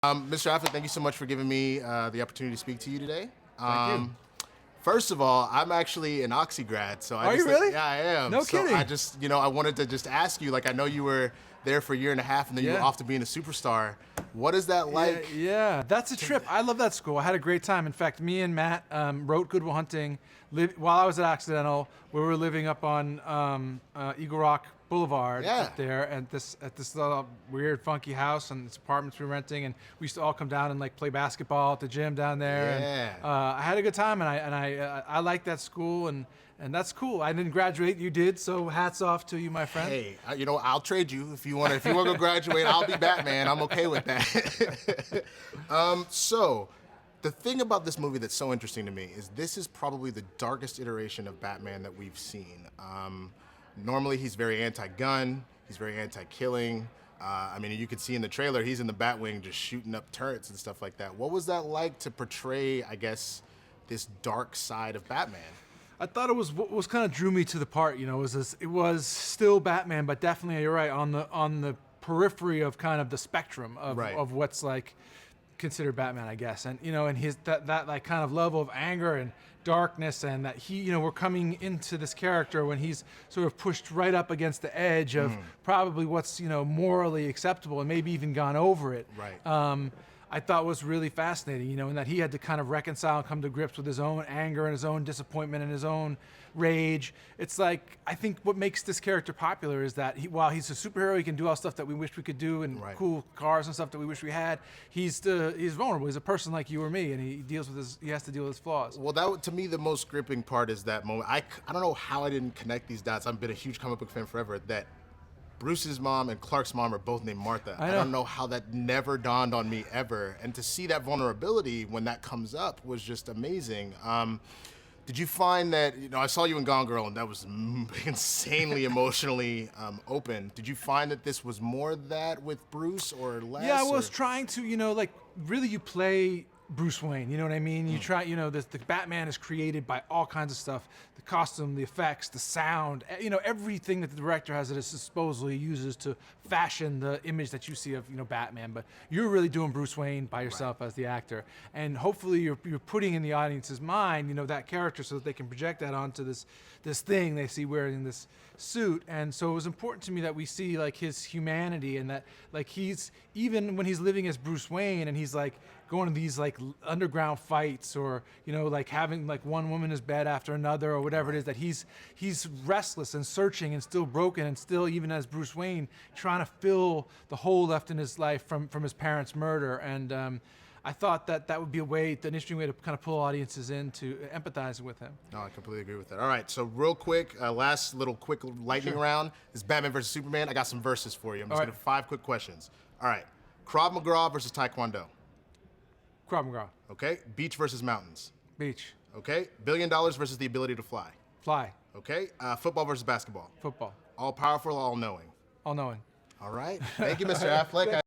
Mr. Affleck, thank you so much for giving me the opportunity to speak to you today. Thank you. First of all, I'm actually an Oxy grad, so Are you really? yeah, I am. No so kidding. I just, I wanted to just ask you, like, I know you were there for a year and a half, and then you were Yeah. off to being a superstar. What is that like? Yeah, that's a trip. I love that school. I had a great time. In fact, me and Matt wrote Good Will Hunting while I was at Accidental. We were living up on Eagle Rock Boulevard Yeah. up there at this weird, funky house and this apartments we were renting. And we used to all come down and like play basketball at the gym down there. Yeah. And, I had a good time, and I liked that school, and that's cool. I didn't graduate. You did, so hats off to you, my friend. Hey, I'll trade you if you want. If you want to go graduate, I'll be Batman. I'm okay with that. So, the thing about this movie that's so interesting to me is this is probably the darkest iteration of Batman that we've seen. Normally, he's very anti-gun. He's very anti-killing. I mean, you could see in the trailer, he's in the Batwing just shooting up turrets and stuff like that. What was that like to portray, I guess, this dark side of Batman? I thought it was what was kind of drew me to the part. It was still Batman, but definitely you're right on the periphery of kind of the spectrum of Right. of what's like considered Batman, I guess. And and his that like kind of level of anger and darkness, and that we're coming into this character when he's sort of pushed right up against the edge of probably what's morally acceptable and maybe even gone over it. Right. I thought was really fascinating, and that he had to kind of reconcile and come to grips with his own anger and his own disappointment and his own rage. It's like, I think what makes this character popular is that while he's a superhero, he can do all stuff that we wish we could do and Right. cool cars and stuff that we wish we had. He's vulnerable. He's a person like you or me, and he has to deal with his flaws. Well, to me, the most gripping part is that moment. I don't know how I didn't connect these dots. I've been a huge comic book fan forever. That Bruce's mom and Clark's mom are both named Martha. I I know. don't know how that never dawned on me ever. And to see that vulnerability when that comes up was just amazing. Did you find that, I saw you in Gone Girl, and that was insanely emotionally open. Did you find that this was more that with Bruce or less? Yeah, I was or- trying to, really you play Bruce Wayne, you know what I mean? You try, the Batman is created by all kinds of stuff, the costume, the effects, the sound, everything that the director has at his disposal, he uses to fashion the image that you see of, Batman. But you're really doing Bruce Wayne by yourself as the actor. And hopefully you're putting in the audience's mind, that character so that they can project that onto this thing they see wearing this suit. And so it was important to me that we see like his humanity, and that like he's, even when he's living as Bruce Wayne and he's like going to these like underground fights, or like having like one woman in his bed after another, or whatever it is, that he's restless and searching and still broken, and still, even as Bruce Wayne, trying to fill the hole left in his life from his parents' murder. And I thought that would be an interesting way to kind of pull audiences into empathizing with him. No, I completely agree with that. All right, so real quick, last little quick lightning round is Batman versus Superman. I got some verses for you. I'm just All going right. to 5 quick questions. All right, Krav Maga versus Taekwondo. Krav Maga. Okay, beach versus mountains. Beach. Okay, $1 billion versus the ability to fly. Fly. Okay, football versus basketball. Football. All powerful, all knowing. All knowing. All right, thank you, Mr. Affleck.